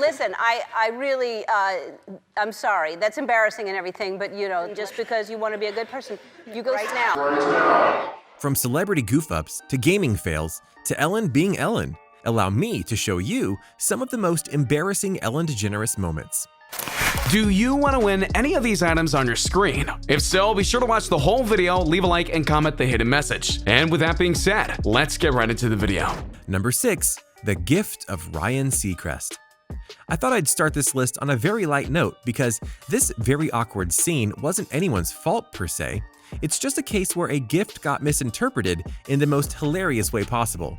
Listen, I really, I'm sorry. That's embarrassing and everything, but you know, just because you want to be a good person, you go right now. From celebrity goof-ups to gaming fails to Ellen being Ellen, allow me to show you some of the most embarrassing Ellen DeGeneres moments. Do you want to win any of these items on your screen? If so, be sure to watch the whole video, leave a like, and comment the hidden message. And with that being said, let's get right into the video. Number 6. The Gift of Ryan Seacrest. I thought I'd start this list on a very light note because this very awkward scene wasn't anyone's fault per se. It's just a case where a gift got misinterpreted in the most hilarious way possible.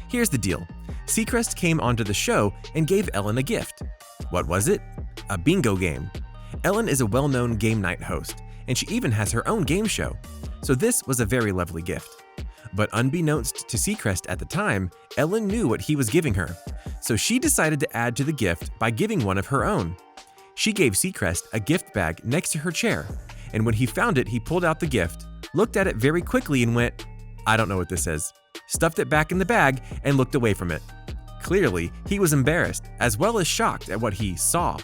Here's the deal. Seacrest came onto the show and gave Ellen a gift. What was it? A bingo game. Ellen is a well-known game night host, and she even has her own game show. So this was a very lovely gift. But unbeknownst to Seacrest at the time, Ellen knew what he was giving her. So she decided to add to the gift by giving one of her own. She gave Seacrest a gift bag next to her chair, and when he found it, he pulled out the gift, looked at it very quickly and went, "I don't know what this is," stuffed it back in the bag and looked away from it. Clearly, he was embarrassed as well as shocked at what he saw.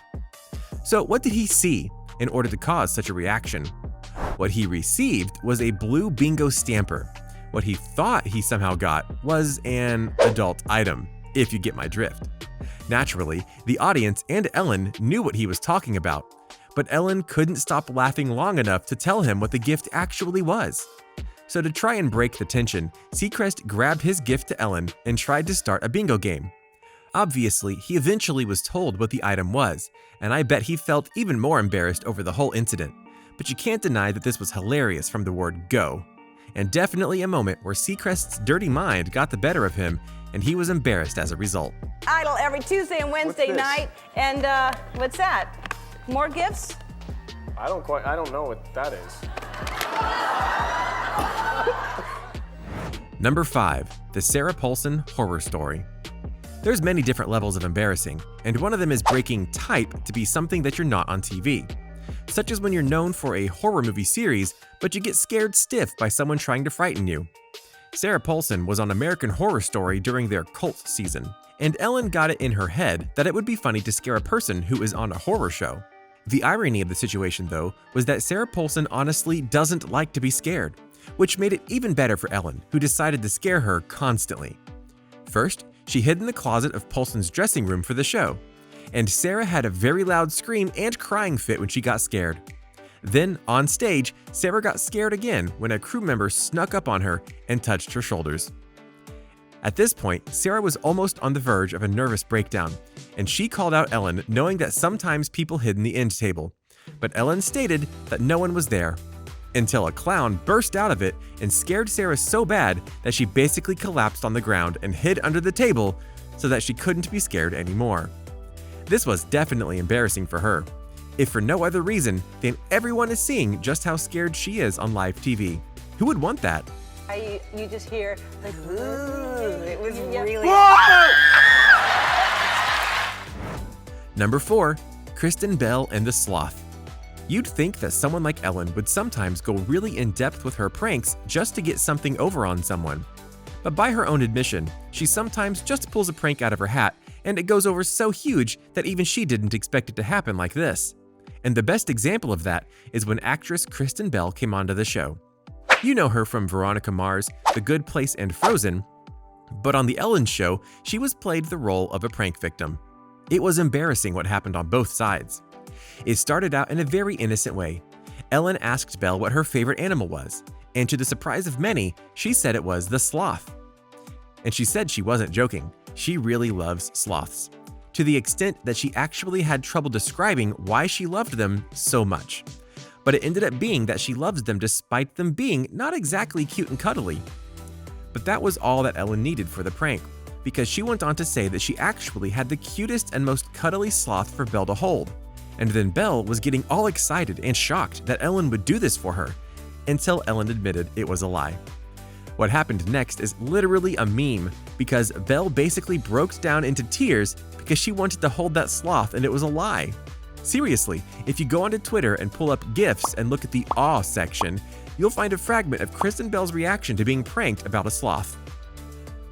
So what did he see in order to cause such a reaction? What he received was a blue bingo stamper. What he thought he somehow got was an adult item, if you get my drift. Naturally, the audience and Ellen knew what he was talking about, but Ellen couldn't stop laughing long enough to tell him what the gift actually was. So to try and break the tension, Seacrest grabbed his gift to Ellen and tried to start a bingo game. Obviously, he eventually was told what the item was, and I bet he felt even more embarrassed over the whole incident. But you can't deny that this was hilarious from the word go. And definitely a moment where Seacrest's dirty mind got the better of him, and he was embarrassed as a result. Idol every Tuesday and Wednesday night, and what's that? More gifts? I don't know what that is. Number 5. The Sarah Paulson Horror Story. There's many different levels of embarrassing, and one of them is breaking type to be something that you're not on TV. Such as when you're known for a horror movie series, but you get scared stiff by someone trying to frighten you. Sarah Paulson was on American Horror Story during their cult season, and Ellen got it in her head that it would be funny to scare a person who is on a horror show. The irony of the situation, though, was that Sarah Paulson honestly doesn't like to be scared, which made it even better for Ellen, who decided to scare her constantly. First, she hid in the closet of Paulson's dressing room for the show, and Sarah had a very loud scream and crying fit when she got scared. Then, on stage, Sarah got scared again when a crew member snuck up on her and touched her shoulders. At this point, Sarah was almost on the verge of a nervous breakdown, and she called out Ellen, knowing that sometimes people hid in the end table. But Ellen stated that no one was there, until a clown burst out of it and scared Sarah so bad that she basically collapsed on the ground and hid under the table so that she couldn't be scared anymore. This was definitely embarrassing for her, if for no other reason than everyone is seeing just how scared she is on live TV. Who would want that? You just hear, like, ooh, it was really... Number 4. Kristen Bell and the Sloth. You'd think that someone like Ellen would sometimes go really in-depth with her pranks just to get something over on someone. But by her own admission, she sometimes just pulls a prank out of her hat, and it goes over so huge that even she didn't expect it to happen like this. And the best example of that is when actress Kristen Bell came onto the show. You know her from Veronica Mars, The Good Place, and Frozen, but on The Ellen Show, she was played the role of a prank victim. It was embarrassing what happened on both sides. It started out in a very innocent way. Ellen asked Belle what her favorite animal was, and to the surprise of many, she said it was the sloth. And she said she wasn't joking. She really loves sloths, to the extent that she actually had trouble describing why she loved them so much. But it ended up being that she loves them despite them being not exactly cute and cuddly. But that was all that Ellen needed for the prank, because she went on to say that she actually had the cutest and most cuddly sloth for Belle to hold. And then Belle was getting all excited and shocked that Ellen would do this for her, until Ellen admitted it was a lie. What happened next is literally a meme, because Belle basically broke down into tears because she wanted to hold that sloth and it was a lie. Seriously, if you go onto Twitter and pull up GIFs and look at the awe section, you'll find a fragment of Kristen Bell's reaction to being pranked about a sloth.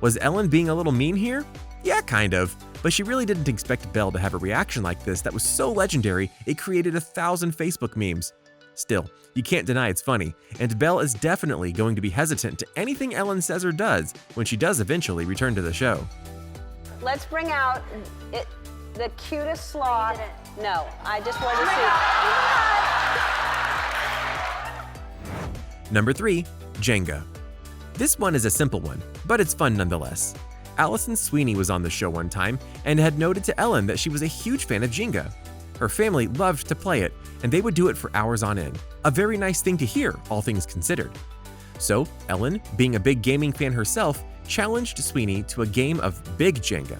Was Ellen being a little mean here? Yeah, kind of. but she really didn't expect Belle to have a reaction like this that was so legendary it created 1,000 Facebook memes. Still, you can't deny it's funny, and Belle is definitely going to be hesitant to anything Ellen says or does when she does eventually return to the show. Let's bring out the cutest sloth. No, I just wanted to see. Number 3. Jenga. This one is a simple one, but it's fun nonetheless. Alison Sweeney was on the show one time and had noted to Ellen that she was a huge fan of Jenga. Her family loved to play it, and they would do it for hours on end. A very nice thing to hear, all things considered. So, Ellen, being a big gaming fan herself, challenged Sweeney to a game of Big Jenga.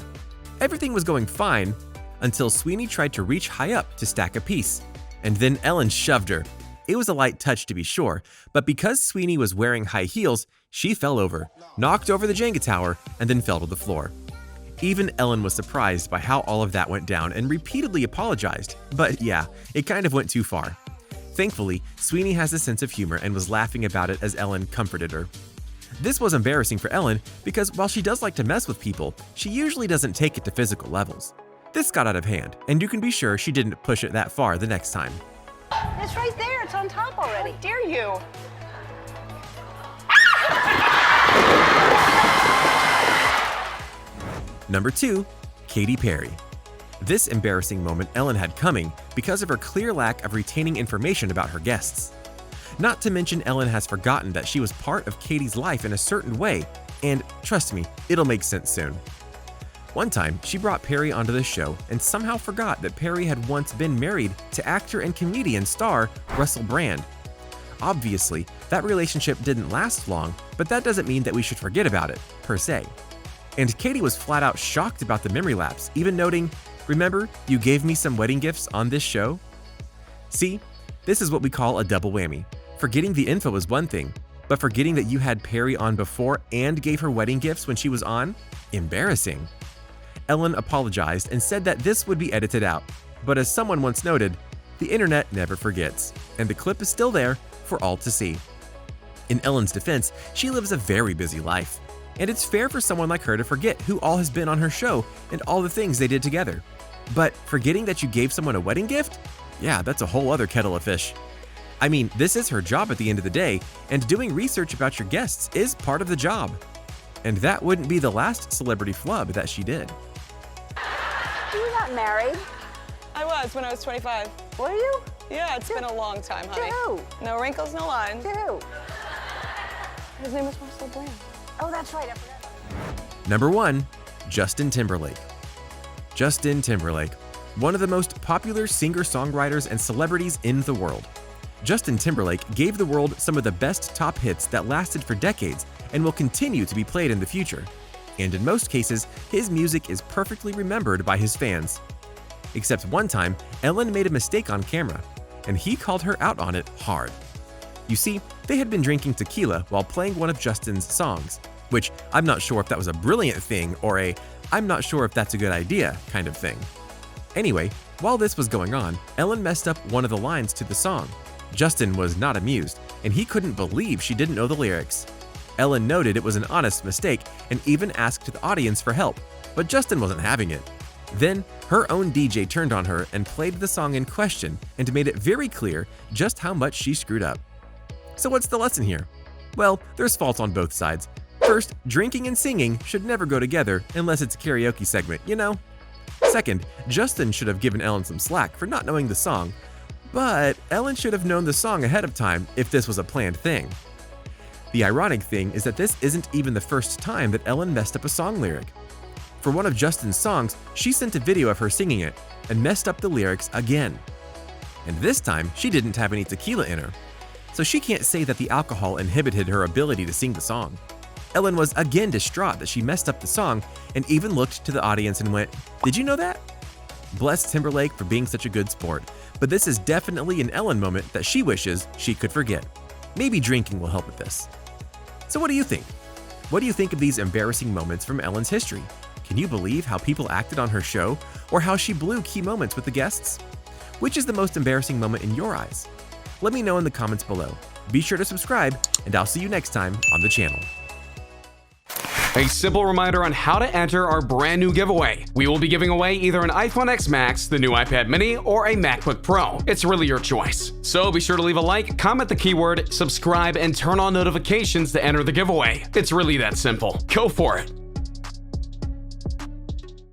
Everything was going fine until Sweeney tried to reach high up to stack a piece, and then Ellen shoved her. It was a light touch to be sure, but because Sweeney was wearing high heels, she fell over, knocked over the Jenga tower, and then fell to the floor. Even Ellen was surprised by how all of that went down and repeatedly apologized, but yeah, it kind of went too far. Thankfully, Sweeney has a sense of humor and was laughing about it as Ellen comforted her. This was embarrassing for Ellen because while she does like to mess with people, she usually doesn't take it to physical levels. This got out of hand, and you can be sure she didn't push it that far the next time. It's right there. It's on top already. How dare you? Number 2. Katy Perry. This embarrassing moment Ellen had coming because of her clear lack of retaining information about her guests. Not to mention Ellen has forgotten that she was part of Katy's life in a certain way, and trust me, it'll make sense soon. One time, she brought Perry onto the show and somehow forgot that Perry had once been married to actor and comedian star Russell Brand. Obviously, that relationship didn't last long, but that doesn't mean that we should forget about it, per se. And Katy was flat out shocked about the memory lapse, even noting, "Remember, you gave me some wedding gifts on this show?" See, this is what we call a double whammy. Forgetting the info is one thing, but forgetting that you had Perry on before and gave her wedding gifts when she was on? Embarrassing. Ellen apologized and said that this would be edited out, but as someone once noted, the internet never forgets, and the clip is still there for all to see. In Ellen's defense, she lives a very busy life, and it's fair for someone like her to forget who all has been on her show and all the things they did together. But forgetting that you gave someone a wedding gift? Yeah, that's a whole other kettle of fish. I mean, this is her job at the end of the day, and doing research about your guests is part of the job. And that wouldn't be the last celebrity flub that she did. You got married. I was when I was 25. Were you? Yeah, it's been a long time, honey. To who? No wrinkles, no lines. To who? His name was Russell Brand. Oh, that's right. I forgot. Number 1. Justin Timberlake. Justin Timberlake, one of the most popular singer-songwriters and celebrities in the world. Justin Timberlake gave the world some of the best top hits that lasted for decades and will continue to be played in the future. And in most cases, his music is perfectly remembered by his fans. Except one time, Ellen made a mistake on camera, and he called her out on it hard. You see, they had been drinking tequila while playing one of Justin's songs, which I'm not sure if that was a brilliant thing or a "I'm not sure if that's a good idea" kind of thing. Anyway, while this was going on, Ellen messed up one of the lines to the song. Justin was not amused, and he couldn't believe she didn't know the lyrics. Ellen noted it was an honest mistake and even asked the audience for help, but Justin wasn't having it. Then, her own DJ turned on her and played the song in question and made it very clear just how much she screwed up. So what's the lesson here? Well, there's fault on both sides. First, drinking and singing should never go together unless it's a karaoke segment, you know? Second, Justin should have given Ellen some slack for not knowing the song, but Ellen should have known the song ahead of time if this was a planned thing. The ironic thing is that this isn't even the first time that Ellen messed up a song lyric. For one of Justin's songs, she sent a video of her singing it and messed up the lyrics again. And this time, she didn't have any tequila in her, so she can't say that the alcohol inhibited her ability to sing the song. Ellen was again distraught that she messed up the song and even looked to the audience and went, "Did you know that?" Bless Timberlake for being such a good sport, but this is definitely an Ellen moment that she wishes she could forget. Maybe drinking will help with this. So what do you think? What do you think of these embarrassing moments from Ellen's history? Can you believe how people acted on her show or how she blew key moments with the guests? Which is the most embarrassing moment in your eyes? Let me know in the comments below. Be sure to subscribe, and I'll see you next time on the channel. A simple reminder on how to enter our brand new giveaway. We will be giving away either an iPhone X Max, the new iPad mini, or a MacBook Pro. It's really your choice. So be sure to leave a like, comment the keyword, subscribe, and turn on notifications to enter the giveaway. It's really that simple. Go for it.